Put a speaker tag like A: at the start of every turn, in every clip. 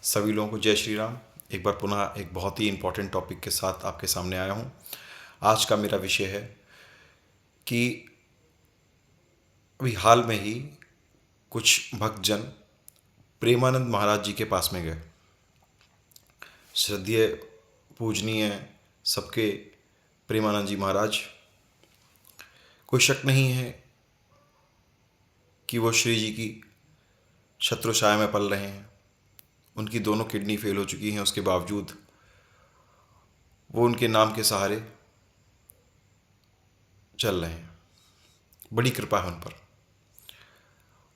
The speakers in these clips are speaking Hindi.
A: सभी लोगों को जय श्री राम। एक बार पुनः एक बहुत ही इम्पोर्टेंट टॉपिक के साथ आपके सामने आया हूँ। आज का मेरा विषय है कि अभी हाल में ही कुछ भक्तजन प्रेमानंद महाराज जी के पास में गए। श्रद्धेय पूजनीय सबके प्रेमानंद जी महाराज, कोई शक नहीं है कि वो श्री जी की छत्रछाया में पल रहे हैं। उनकी दोनों किडनी फेल हो चुकी हैं, उसके बावजूद वो उनके नाम के सहारे चल रहे हैं। बड़ी कृपा है उन पर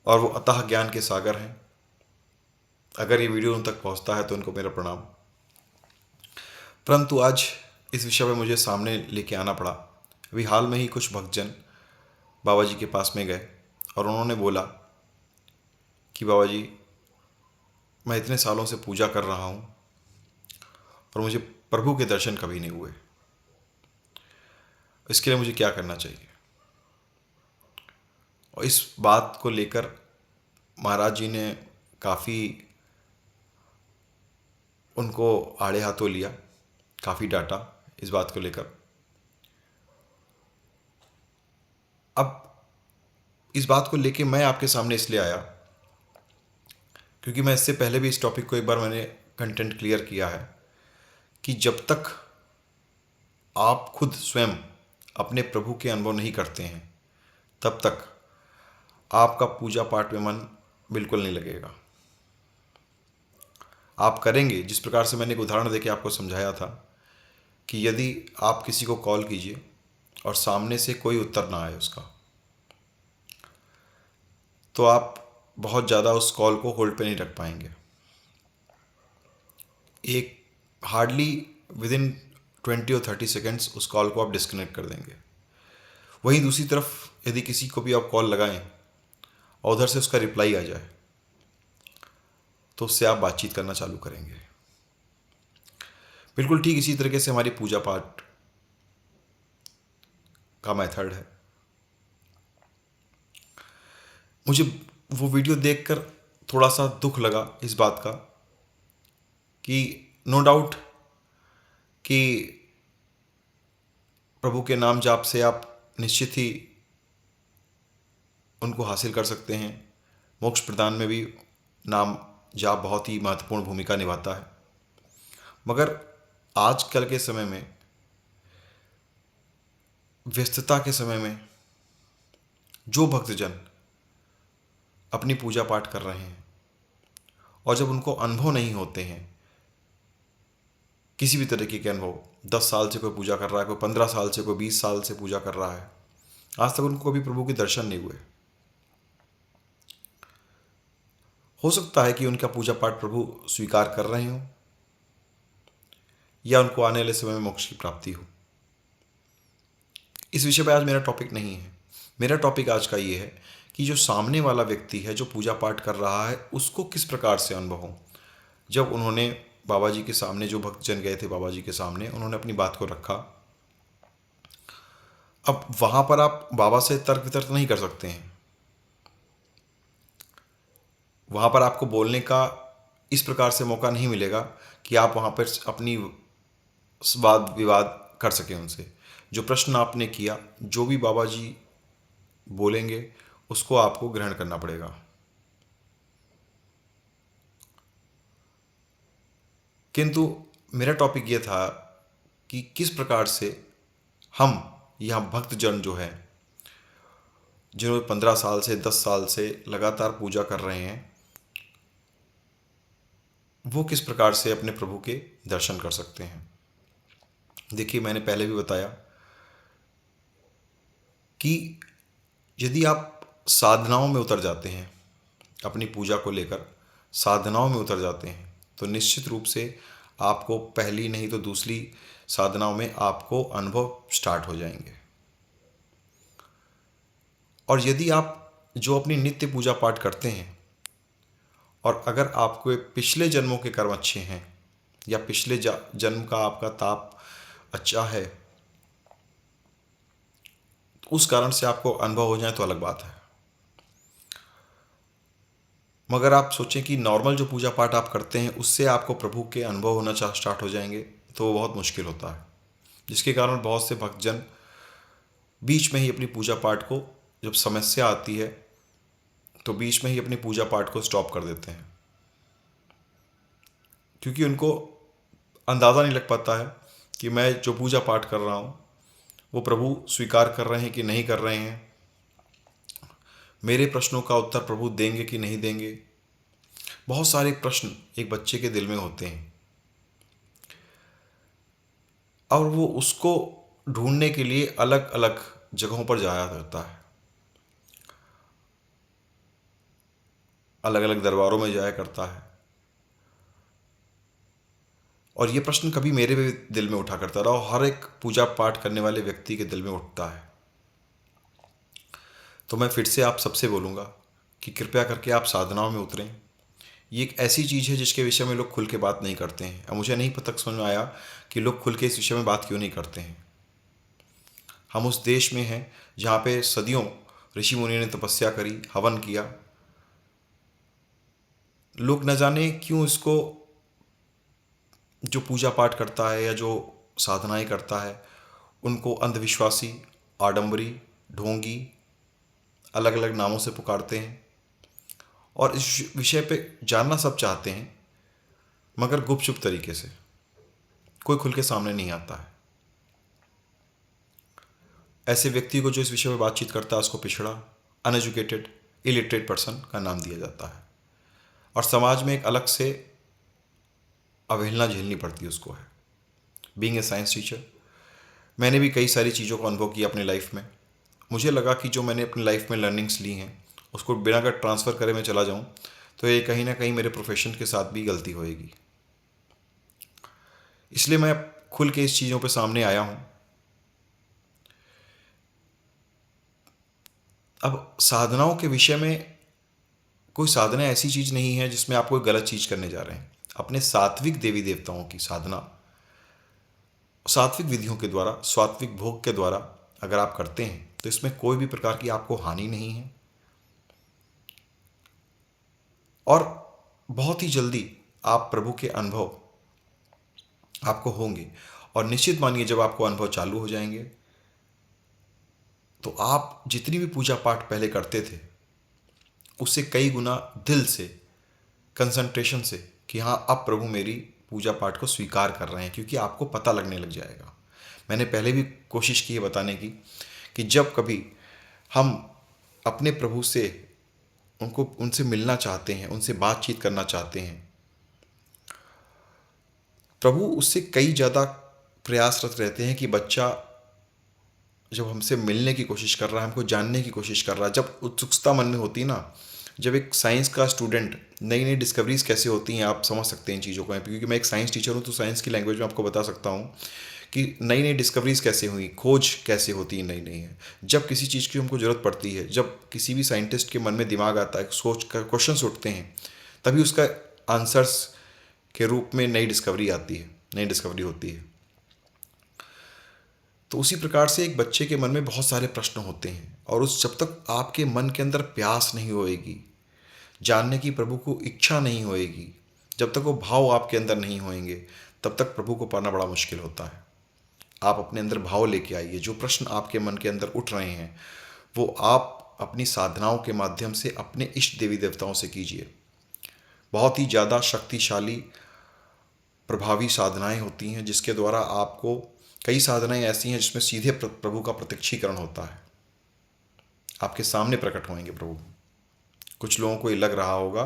A: और वो अथाह ज्ञान के सागर हैं। अगर ये वीडियो उन तक पहुंचता है तो उनको मेरा प्रणाम। परंतु आज इस विषय में मुझे सामने लेके आना पड़ा। अभी हाल में ही कुछ भक्तजन बाबा जी के पास में गए और उन्होंने बोला कि बाबा जी, मैं इतने सालों से पूजा कर रहा हूँ और मुझे प्रभु के दर्शन कभी नहीं हुए। इसके लिए मुझे क्या करना चाहिए? और इस बात को लेकर महाराज जी ने काफ़ी उनको आड़े हाथों लिया, काफ़ी डांटा इस बात को लेकर। अब इस बात को लेके मैं आपके सामने इसलिए आया क्योंकि मैं इससे पहले भी इस टॉपिक को एक बार मैंने कंटेंट क्लियर किया है कि जब तक आप खुद स्वयं अपने प्रभु के अनुभव नहीं करते हैं तब तक आपका पूजा पाठ में मन बिल्कुल नहीं लगेगा। आप करेंगे जिस प्रकार से मैंने एक उदाहरण देके आपको समझाया था कि यदि आप किसी को कॉल कीजिए और सामने से कोई उत्तर ना आए उसका, तो आप बहुत ज़्यादा उस कॉल को होल्ड पे नहीं रख पाएंगे। एक हार्डली विद इन 20 और 30 सेकेंड्स उस कॉल को आप डिस्कनेक्ट कर देंगे। वहीं दूसरी तरफ यदि किसी को भी आप कॉल लगाएं और उधर से उसका रिप्लाई आ जाए तो उससे आप बातचीत करना चालू करेंगे। बिल्कुल ठीक इसी तरीके से हमारी पूजा पाठ का मेथड है। मुझे वो वीडियो देखकर थोड़ा सा दुख लगा इस बात का कि नो डाउट कि प्रभु के नाम जाप से आप निश्चित ही उनको हासिल कर सकते हैं। मोक्ष प्रदान में भी नाम जाप बहुत ही महत्वपूर्ण भूमिका निभाता है। मगर आजकल के समय में, व्यस्तता के समय में, जो भक्तजन अपनी पूजा पाठ कर रहे हैं और जब उनको अनुभव नहीं होते हैं, किसी भी तरीके के अनुभव, 10 साल से कोई पूजा कर रहा है, कोई 15 साल से, कोई 20 साल से पूजा कर रहा है, आज तक उनको कभी प्रभु के दर्शन नहीं हुए। हो सकता है कि उनका पूजा पाठ प्रभु स्वीकार कर रहे हों या उनको आने वाले समय में मोक्ष की प्राप्ति हो। इस विषय पर आज मेरा टॉपिक नहीं है। मेरा टॉपिक आज का ये है कि जो सामने वाला व्यक्ति है जो पूजा पाठ कर रहा है उसको किस प्रकार से अनुभव हो। जब उन्होंने बाबा जी के सामने, जो भक्तजन गए थे बाबा जी के सामने, उन्होंने अपनी बात को रखा। अब वहाँ पर आप बाबा से तर्क वितर्क नहीं कर सकते हैं। वहाँ पर आपको बोलने का इस प्रकार से मौका नहीं मिलेगा कि आप वहाँ पर अपनी वाद विवाद कर सकें उनसे। जो प्रश्न आपने किया, जो भी बाबा जी बोलेंगे उसको आपको ग्रहण करना पड़ेगा। किंतु मेरा टॉपिक ये था कि किस प्रकार से हम यहाँ भक्तजन जो हैं, जिन्होंने 15 साल से, 10 साल से लगातार पूजा कर रहे हैं, वो किस प्रकार से अपने प्रभु के दर्शन कर सकते हैं। देखिए, मैंने पहले भी बताया कि यदि आप साधनाओं में उतर जाते हैं, अपनी पूजा को लेकर साधनाओं में उतर जाते हैं, तो निश्चित रूप से आपको पहली नहीं तो दूसरी साधनाओं में आपको अनुभव स्टार्ट हो जाएंगे। और यदि आप जो अपनी नित्य पूजा पाठ करते हैं और अगर आपको पिछले जन्मों के कर्म अच्छे हैं या पिछले जन्म का आपका ताप अच्छा है, तो उस कारण से आपको अनुभव हो जाए तो अलग बात है। मगर आप सोचें कि नॉर्मल जो पूजा पाठ आप करते हैं उससे आपको प्रभु के अनुभव होना स्टार्ट हो जाएंगे, तो वो बहुत मुश्किल होता है। जिसके कारण बहुत से भक्तजन बीच में ही अपनी पूजा पाठ को, जब समस्या आती है तो बीच में ही अपनी पूजा पाठ को स्टॉप कर देते हैं, क्योंकि उनको अंदाज़ा नहीं लग पाता है कि मैं जो पूजा पाठ कर रहा हूँ वो प्रभु स्वीकार कर रहे हैं कि नहीं कर रहे हैं, मेरे प्रश्नों का उत्तर प्रभु देंगे कि नहीं देंगे। बहुत सारे प्रश्न एक बच्चे के दिल में होते हैं और वो उसको ढूंढने के लिए अलग अलग जगहों पर जाया करता है, अलग अलग दरबारों में जाया करता है। और ये प्रश्न कभी मेरे भी दिल में उठा करता रहा और हर एक पूजा पाठ करने वाले व्यक्ति के दिल में उठता है। तो मैं फिर से आप सबसे बोलूँगा कि कृपया करके आप साधनाओं में उतरें। ये एक ऐसी चीज़ है जिसके विषय में लोग खुल के बात नहीं करते हैं, और मुझे नहीं पता समझ में आया कि लोग खुल के इस विषय में बात क्यों नहीं करते हैं। हम उस देश में हैं जहाँ पे सदियों ऋषि मुनि ने तपस्या करी, हवन किया। लोग न जाने क्यों इसको, जो पूजा पाठ करता है या जो साधनाएं करता है, उनको अंधविश्वासी, आडंबरी, ढोंगी, अलग अलग नामों से पुकारते हैं। और इस विषय पे जानना सब चाहते हैं, मगर गुपचुप तरीके से, कोई खुल के सामने नहीं आता है। ऐसे व्यक्ति को जो इस विषय में बातचीत करता है उसको पिछड़ा, अनएजुकेटेड, इलिटरेट पर्सन का नाम दिया जाता है, और समाज में एक अलग से अवहेलना झेलनी पड़ती है उसको है। बीइंग ए साइंस टीचर, मैंने भी कई सारी चीज़ों को अनुभव किया अपनी लाइफ में। मुझे लगा कि जो मैंने अपनी लाइफ में लर्निंग्स ली हैं उसको बिना अगर ट्रांसफ़र करे मैं चला जाऊं तो ये कहीं ना कहीं मेरे प्रोफेशन के साथ भी गलती होएगी। इसलिए मैं खुल के इस चीज़ों पे सामने आया हूं। अब साधनाओं के विषय में, कोई साधना ऐसी चीज़ नहीं है जिसमें आप कोई गलत चीज़ करने जा रहे हैं। अपने सात्विक देवी देवताओं की साधना सात्विक विधियों के द्वारा, सात्विक भोग के द्वारा अगर आप करते हैं तो इसमें कोई भी प्रकार की आपको हानि नहीं है, और बहुत ही जल्दी आप प्रभु के अनुभव आपको होंगे। और निश्चित मानिए जब आपको अनुभव चालू हो जाएंगे तो आप जितनी भी पूजा पाठ पहले करते थे उससे कई गुना दिल से, कंसंट्रेशन से, कि हाँ अब प्रभु मेरी पूजा पाठ को स्वीकार कर रहे हैं, क्योंकि आपको पता लगने लग जाएगा। मैंने पहले भी कोशिश की है बताने की कि जब कभी हम अपने प्रभु से उनसे मिलना चाहते हैं, उनसे बातचीत करना चाहते हैं, प्रभु उससे कई ज़्यादा प्रयासरत रहते हैं कि बच्चा जब हमसे मिलने की कोशिश कर रहा है, हमको जानने की कोशिश कर रहा है, जब उत्सुकता मन में होती ना, जब एक साइंस का स्टूडेंट, नई नई डिस्कवरीज कैसे होती हैं आप समझ सकते हैं इन चीज़ों को, क्योंकि मैं एक साइंस टीचर हूँ तो साइंस की लैंग्वेज में आपको बता सकता हूँ कि नई नई डिस्कवरीज कैसे हुई, खोज कैसे होती है नई नई है। जब किसी चीज़ की हमको ज़रूरत पड़ती है, जब किसी भी साइंटिस्ट के मन में दिमाग आता है, सोच कर क्वेश्चंस उठते हैं, तभी उसका आंसर्स के रूप में नई डिस्कवरी आती है, नई डिस्कवरी होती है। तो उसी प्रकार से एक बच्चे के मन में बहुत सारे प्रश्न होते हैं, और उस जब तक आपके मन के अंदर प्यास नहीं होएगी, जानने की प्रभु को इच्छा नहीं होएगी, जब तक वो भाव आपके अंदर नहीं होएंगे, तब तक प्रभु को पाना बड़ा मुश्किल होता है। आप अपने अंदर भाव लेके आइए। जो प्रश्न आपके मन के अंदर उठ रहे हैं वो आप अपनी साधनाओं के माध्यम से अपने इष्ट देवी देवताओं से कीजिए। बहुत ही ज़्यादा शक्तिशाली, प्रभावी साधनाएं होती हैं जिसके द्वारा आपको, कई साधनाएं ऐसी हैं जिसमें सीधे प्रभु का प्रत्यक्षीकरण होता है, आपके सामने प्रकट होंगे प्रभु। कुछ लोगों को ये लग रहा होगा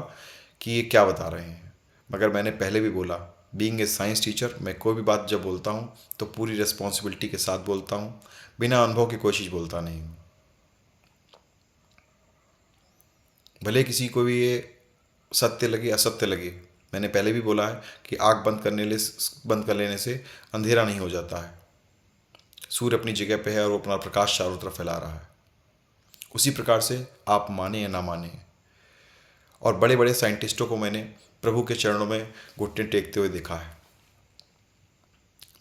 A: कि ये क्या बता रहे हैं, मगर मैंने पहले भी बोला, बीइंग ए साइंस टीचर, मैं कोई भी बात जब बोलता हूँ तो पूरी रिस्पॉन्सिबिलिटी के साथ बोलता हूँ, बिना अनुभव की कोई चीज़ बोलता नहीं हूँ। भले किसी को भी ये सत्य लगे, असत्य लगे, मैंने पहले भी बोला है कि आँख बंद कर लेने से अंधेरा नहीं हो जाता है। सूर्य अपनी जगह पे है और वो अपना प्रकाश चारों तरफ फैला रहा है। उसी प्रकार से आप माने या ना माने, और बड़े बड़े साइंटिस्टों को मैंने प्रभु के चरणों में घुटने टेकते हुए देखा है।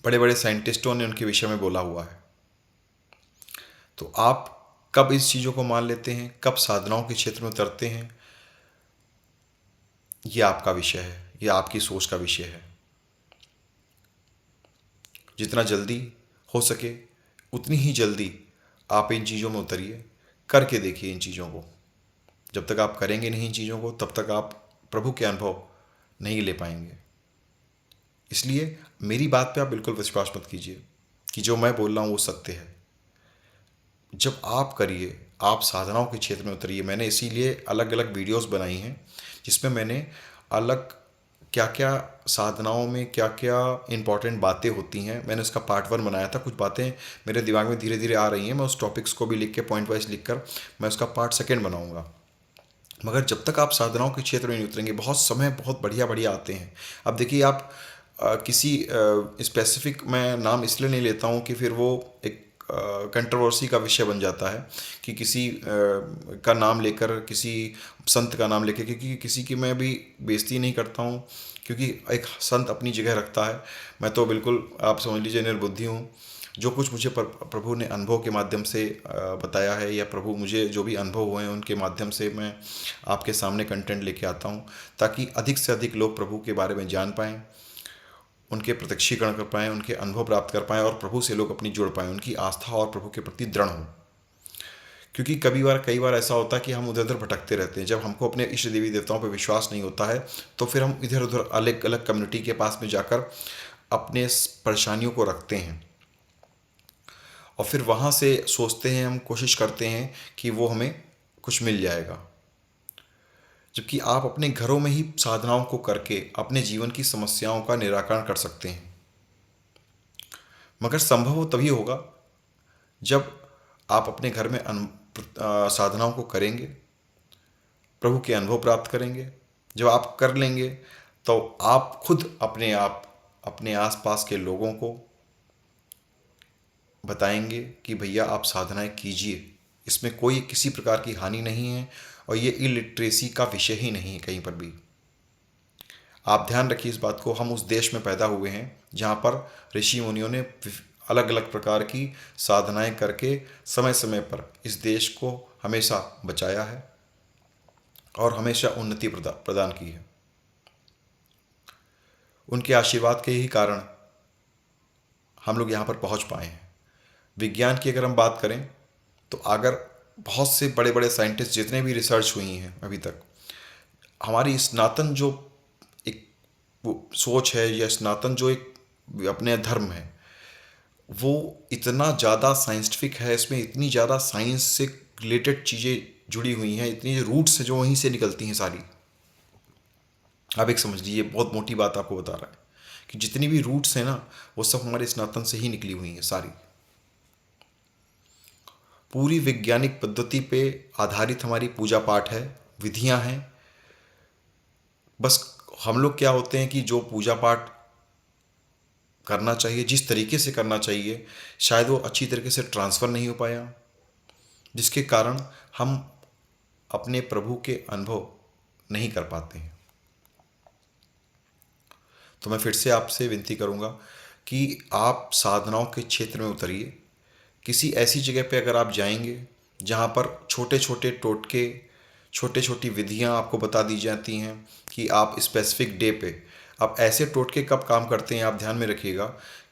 A: बड़े बड़े साइंटिस्टों ने उनके विषय में बोला हुआ है। तो आप कब इस चीज़ों को मान लेते हैं, कब साधनाओं के क्षेत्र में उतरते हैं, ये आपका विषय है, ये आपकी सोच का विषय है। जितना जल्दी हो सके उतनी ही जल्दी आप इन चीज़ों में उतरिए, करके देखिए इन चीज़ों को। जब तक आप करेंगे नहीं इन चीज़ों को, तब तक आप प्रभु के अनुभव नहीं ले पाएंगे। इसलिए मेरी बात पे आप बिल्कुल विश्वास मत कीजिए कि जो मैं बोल रहा हूँ वो सत्य है। जब आप करिए, आप साधनाओं के क्षेत्र में उतरिए। मैंने इसीलिए अलग अलग वीडियोस बनाई हैं जिसमें मैंने अलग क्या क्या साधनाओं में क्या क्या इंपॉर्टेंट बातें होती हैं, मैंने उसका पार्ट 1 बनाया था। कुछ बातें मेरे दिमाग में धीरे धीरे आ रही हैं, मैं उस टॉपिक्स को भी लिख के पॉइंट वाइज लिख कर मैं उसका पार्ट 2 बनाऊंगा। मगर जब तक आप साधनाओं के क्षेत्र में नहीं उतरेंगे, बहुत समय बहुत बढ़िया बढ़िया आते हैं। अब देखिए आप किसी स्पेसिफिक, मैं नाम इसलिए नहीं लेता हूँ कि फिर वो एक कंट्रोवर्सी का विषय बन जाता है कि किसी का नाम लेकर, किसी संत का नाम लेकर, क्योंकि किसी की मैं भी बेइज्जती नहीं करता हूँ, क्योंकि एक संत अपनी जगह रखता है। मैं तो बिल्कुल आप समझ लीजिए निर्बुद्धि हूँ। जो कुछ मुझे प्रभु ने अनुभव के माध्यम से बताया है, या प्रभु मुझे जो भी अनुभव हुए हैं उनके माध्यम से मैं आपके सामने कंटेंट लेके आता हूँ, ताकि अधिक से अधिक लोग प्रभु के बारे में जान पाएँ, उनके प्रत्यक्षीकरण कर पाएँ, उनके अनुभव प्राप्त कर पाएँ, और प्रभु से लोग अपनी जुड़ पाएँ, उनकी आस्था और प्रभु के प्रति दृढ़ हों। क्योंकि कई बार ऐसा होता है कि हम उधर उधर भटकते रहते हैं। जब हमको अपने इष्ट देवी देवताओं पर विश्वास नहीं होता है, तो फिर हम इधर उधर अलग अलग कम्युनिटी के पास में जाकर अपने परेशानियों को रखते हैं, और फिर वहाँ से सोचते हैं, हम कोशिश करते हैं कि वो हमें कुछ मिल जाएगा। जबकि आप अपने घरों में ही साधनाओं को करके अपने जीवन की समस्याओं का निराकरण कर सकते हैं। मगर संभव वो तभी होगा जब आप अपने घर में साधनाओं को करेंगे, प्रभु के अनुभव प्राप्त करेंगे। जब आप कर लेंगे तो आप खुद अपने आप अपने आसपास के लोगों को बताएंगे कि भैया आप साधनाएं कीजिए, इसमें कोई किसी प्रकार की हानि नहीं है, और ये इलिटरेसी का विषय ही नहीं है कहीं पर भी। आप ध्यान रखिए इस बात को। हम उस देश में पैदा हुए हैं जहाँ पर ऋषि मुनियों ने अलग अलग प्रकार की साधनाएं करके समय समय पर इस देश को हमेशा बचाया है और हमेशा उन्नति प्रदान की है। उनके आशीर्वाद के ही कारण हम लोग यहाँ पर पहुँच पाए हैं। विज्ञान की अगर हम बात करें तो अगर बहुत से बड़े बड़े साइंटिस्ट जितने भी रिसर्च हुई हैं अभी तक, हमारी स्नातन जो एक वो सोच है, या स्नातन जो एक अपने धर्म है, वो इतना ज़्यादा साइंटिफिक है, इसमें इतनी ज़्यादा साइंस से रिलेटेड चीज़ें जुड़ी हुई हैं, इतनी रूट्स जो वहीं से निकलती हैं सारी। आप एक समझ लीजिए, बहुत मोटी बात आपको बता रहा है कि जितनी भी रूट्स हैं ना, वो सब हमारे स्नातन से ही निकली हुई हैं सारी। पूरी वैज्ञानिक पद्धति पे आधारित हमारी पूजा पाठ है, विधियां हैं। बस हम लोग क्या होते हैं कि जो पूजा पाठ करना चाहिए, जिस तरीके से करना चाहिए, शायद वो अच्छी तरीके से ट्रांसफ़र नहीं हो पाया, जिसके कारण हम अपने प्रभु के अनुभव नहीं कर पाते हैं। तो मैं फिर से आपसे विनती करूंगा कि आप साधनाओं के क्षेत्र में उतरिए। किसी ऐसी जगह पे अगर आप जाएंगे जहाँ पर छोटे छोटे टोटके, छोटे छोटी विधियाँ आपको बता दी जाती हैं कि आप स्पेसिफिक डे पे, अब ऐसे टोटके कब काम करते हैं आप ध्यान में रखिएगा।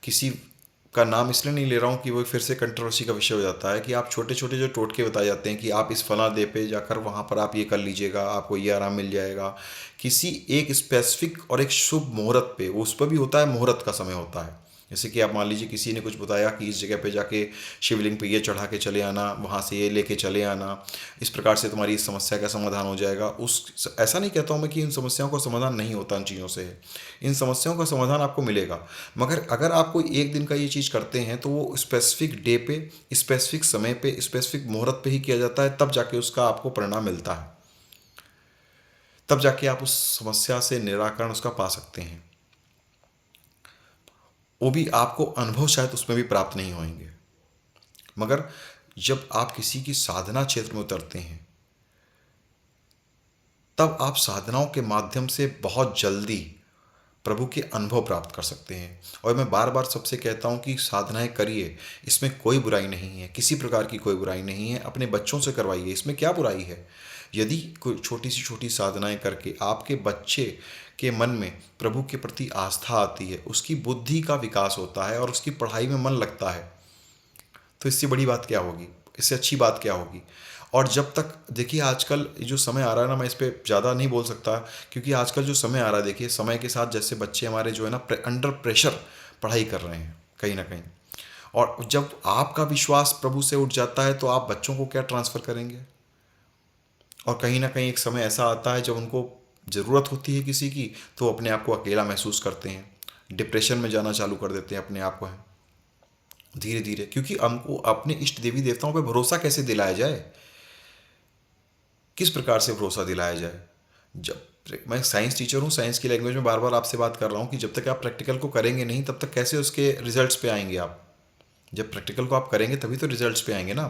A: किसी का नाम इसलिए नहीं ले रहा हूँ कि वो फिर से कंट्रोवर्सी का विषय हो जाता है, कि आप छोटे छोटे जो टोटके बताए जाते हैं कि आप इस फला डे पे जाकर वहाँ पर आप ये कर लीजिएगा, आपको ये आराम मिल जाएगा। किसी एक स्पेसिफिक और एक शुभ मुहूर्त पे, वो उस पर भी होता है, मुहूर्त का समय होता है। जैसे कि आप मान लीजिए किसी ने कुछ बताया कि इस जगह पे जाके शिवलिंग पे ये चढ़ा के चले आना, वहाँ से ये लेके चले आना, इस प्रकार से तुम्हारी इस समस्या का समाधान हो जाएगा। उस ऐसा नहीं कहता हूँ मैं कि इन समस्याओं का समाधान नहीं होता, इन चीज़ों से इन समस्याओं का समाधान आपको मिलेगा। मगर अगर आपको एक दिन का ये चीज़ करते हैं तो वो स्पेसिफिक डे पे, स्पेसिफिक समय पे, स्पेसिफिक मुहूर्त पे ही किया जाता है, तब जाके उसका आपको परिणाम मिलता है, तब जाके आप उस समस्या से निराकरण उसका पा सकते हैं। वो भी आपको अनुभव शायद उसमें भी प्राप्त नहीं होंगे। मगर जब आप किसी की साधना क्षेत्र में उतरते हैं, तब आप साधनाओं के माध्यम से बहुत जल्दी प्रभु के अनुभव प्राप्त कर सकते हैं। और मैं बार बार सबसे कहता हूँ कि साधनाएं करिए, इसमें कोई बुराई नहीं है, किसी प्रकार की कोई बुराई नहीं है। अपने बच्चों से करवाइए, इसमें क्या बुराई है। यदि कोई छोटी साधनाएं करके आपके बच्चे के मन में प्रभु के प्रति आस्था आती है, उसकी बुद्धि का विकास होता है और उसकी पढ़ाई में मन लगता है, तो इससे बड़ी बात क्या होगी, इससे अच्छी बात क्या होगी। और जब तक देखिए आजकल जो समय आ रहा है ना, मैं इस पर ज़्यादा नहीं बोल सकता, क्योंकि आजकल जो समय आ रहा है, देखिए समय के साथ जैसे बच्चे हमारे जो है ना अंडर प्रेशर पढ़ाई कर रहे हैं कहीं ना कहीं, और जब आपका विश्वास प्रभु से उठ जाता है तो आप बच्चों को क्या ट्रांसफ़र करेंगे। और कहीं ना कहीं एक समय ऐसा आता है जब उनको ज़रूरत होती है किसी की, तो वो अपने आप को अकेला महसूस करते हैं, डिप्रेशन में जाना चालू कर देते हैं अपने आप को, है धीरे धीरे। क्योंकि हमको अपने इष्ट देवी देवताओं पे भरोसा कैसे दिलाया जाए, किस प्रकार से भरोसा दिलाया जाए। जब मैं साइंस टीचर हूँ, साइंस की लैंग्वेज में बार बार आपसे बात कर रहा हूँ कि जब तक आप प्रैक्टिकल को करेंगे नहीं, तब तक कैसे उसके रिजल्ट्स पे आएंगे आप। जब प्रैक्टिकल को आप करेंगे तभी तो रिजल्ट्स पे आएंगे ना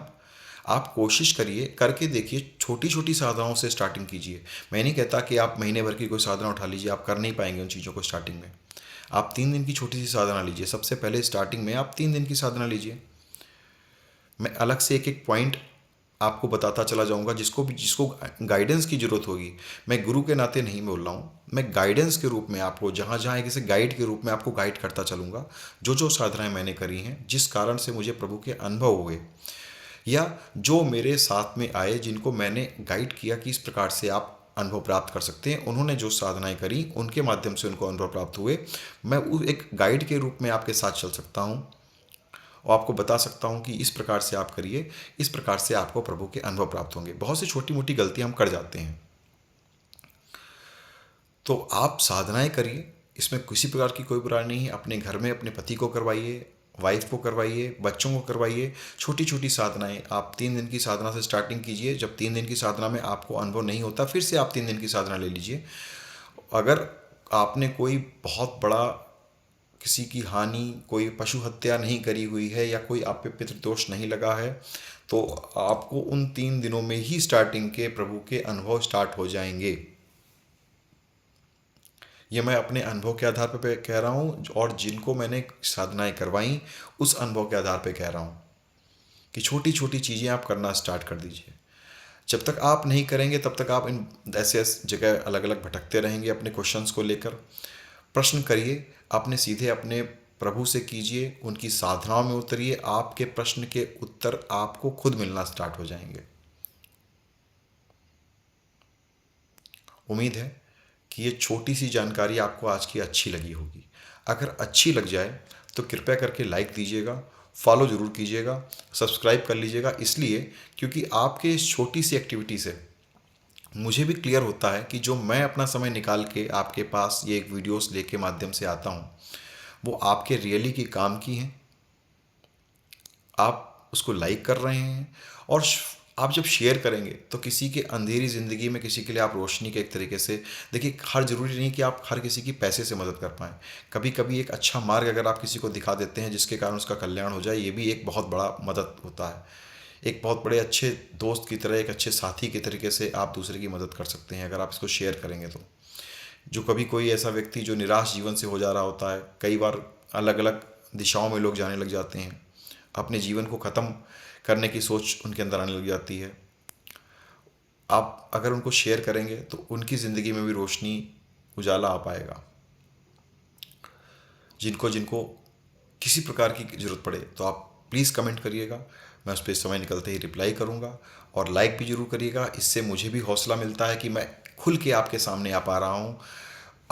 A: आप कोशिश करिए, करके देखिए, छोटी छोटी साधनाओं से स्टार्टिंग कीजिए। मैं नहीं कहता कि आप महीने भर की कोई साधना उठा लीजिए, आप कर नहीं पाएंगे उन चीज़ों को स्टार्टिंग में। आप 3 दिन की छोटी सी साधना लीजिए, सबसे पहले स्टार्टिंग में आप 3 दिन की साधना लीजिए। मैं अलग से एक एक पॉइंट आपको बताता चला जाऊंगा, जिसको गाइडेंस की ज़रूरत होगी। मैं गुरु के नाते नहीं बोल रहा हूँ, मैं गाइडेंस के रूप में आपको जहाँ जहाँ एक ऐसे गाइड के रूप में आपको गाइड करता चलूँगा, जो जो साधनाएं मैंने करी हैं, जिस कारण से मुझे प्रभु के अनुभव हुए, या जो मेरे साथ में आए जिनको मैंने गाइड किया कि इस प्रकार से आप अनुभव प्राप्त कर सकते हैं, उन्होंने जो साधनाएं करी उनके माध्यम से उनको अनुभव प्राप्त हुए। मैं उस एक गाइड के रूप में आपके साथ चल सकता हूँ और आपको बता सकता हूँ कि इस प्रकार से आप करिए, इस प्रकार से आपको प्रभु के अनुभव प्राप्त होंगे। बहुत सी छोटी मोटी गलतियाँ हम कर जाते हैं, तो आप साधनाएं करिए, इसमें किसी प्रकार की कोई बुराई नहीं है। अपने घर में अपने पति को करवाइए, वाइफ को करवाइए, बच्चों को करवाइए। छोटी छोटी साधनाएं आप 3 दिन की साधना से स्टार्टिंग कीजिए। जब 3 दिन की साधना में आपको अनुभव नहीं होता, फिर से आप 3 दिन की साधना ले लीजिए। अगर आपने कोई बहुत बड़ा किसी की हानि, कोई पशु हत्या नहीं करी हुई है, या कोई आप पे पितृदोष नहीं लगा है, तो आपको उन 3 दिनों में ही स्टार्टिंग के प्रभु के अनुभव स्टार्ट हो जाएंगे। ये मैं अपने अनुभव के आधार पे कह रहा हूँ, और जिनको मैंने साधनाएं करवाई उस अनुभव के आधार पे कह रहा हूँ कि छोटी छोटी चीज़ें आप करना स्टार्ट कर दीजिए। जब तक आप नहीं करेंगे तब तक आप इन ऐसे ऐसे जगह अलग अलग भटकते रहेंगे अपने क्वेश्चंस को लेकर। प्रश्न करिए, आपने सीधे अपने प्रभु से कीजिए, उनकी साधनाओं में उतरिए, आपके प्रश्न के उत्तर आपको खुद मिलना स्टार्ट हो जाएंगे। उम्मीद है कि ये छोटी सी जानकारी आपको आज की अच्छी लगी होगी। अगर अच्छी लग जाए तो कृपया करके लाइक दीजिएगा, फॉलो ज़रूर कीजिएगा, सब्सक्राइब कर लीजिएगा, इसलिए क्योंकि आपके इस छोटी सी एक्टिविटी से मुझे भी क्लियर होता है कि जो मैं अपना समय निकाल के आपके पास ये एक वीडियोस लेके माध्यम से आता हूँ, वो आपके रियली की काम की हैं। आप उसको लाइक कर रहे हैं, और आप जब शेयर करेंगे तो किसी के अंधेरी ज़िंदगी में किसी के लिए आप रोशनी के एक तरीके से, देखिए हर ज़रूरी नहीं कि आप हर किसी की पैसे से मदद कर पाएँ। कभी कभी एक अच्छा मार्ग अगर आप किसी को दिखा देते हैं जिसके कारण उसका कल्याण हो जाए, ये भी एक बहुत बड़ा मदद होता है। एक बहुत बड़े अच्छे दोस्त की तरह, एक अच्छे साथी के तरीके से आप दूसरे की मदद कर सकते हैं अगर आप इसको शेयर करेंगे तो। जो कभी कोई ऐसा व्यक्ति जो निराश जीवन से हो जा रहा होता है, कई बार अलग अलग दिशाओं में लोग जाने लग जाते हैं, अपने जीवन को ख़त्म करने की सोच उनके अंदर आने लग जाती है, आप अगर उनको शेयर करेंगे तो उनकी ज़िंदगी में भी रोशनी, उजाला आ पाएगा। जिनको जिनको किसी प्रकार की ज़रूरत पड़े तो आप प्लीज़ कमेंट करिएगा, मैं उस पर समय निकलते ही रिप्लाई करूँगा। और लाइक भी ज़रूर करिएगा, इससे मुझे भी हौसला मिलता है कि मैं खुल के आपके सामने आ पा रहा हूँ।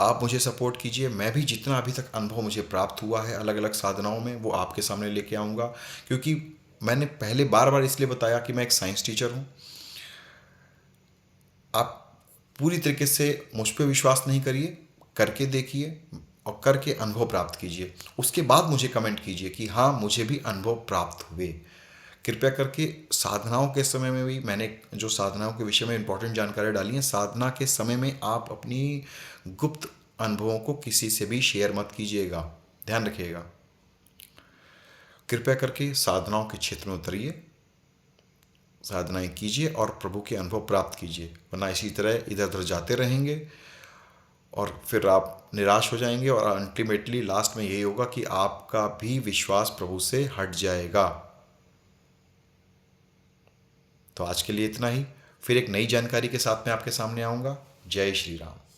A: आप मुझे सपोर्ट कीजिए, मैं भी जितना अभी तक अनुभव मुझे प्राप्त हुआ है अलग अलग साधनाओं में, वो आपके सामने लेके आऊँगा। क्योंकि मैंने पहले बार बार इसलिए बताया कि मैं एक साइंस टीचर हूँ। आप पूरी तरीके से मुझ पर विश्वास नहीं करिए, करके देखिए और करके अनुभव प्राप्त कीजिए। उसके बाद मुझे कमेंट कीजिए कि हाँ, मुझे भी अनुभव प्राप्त हुए। कृपया करके साधनाओं के समय में भी मैंने जो साधनाओं के विषय में इंपॉर्टेंट जानकारी डाली है, साधना के समय में आप अपनी गुप्त अनुभवों को किसी से भी शेयर मत कीजिएगा, ध्यान रखिएगा। कृपया करके साधनाओं के क्षेत्र में उतरिए, साधनाएं कीजिए और प्रभु के अनुभव प्राप्त कीजिए, वरना इसी तरह इधर उधर जाते रहेंगे और फिर आप निराश हो जाएंगे, और अल्टीमेटली लास्ट में यही होगा कि आपका भी विश्वास प्रभु से हट जाएगा। तो आज के लिए इतना ही। फिर एक नई जानकारी के साथ मैं आपके सामने आऊँगा। जय श्री राम।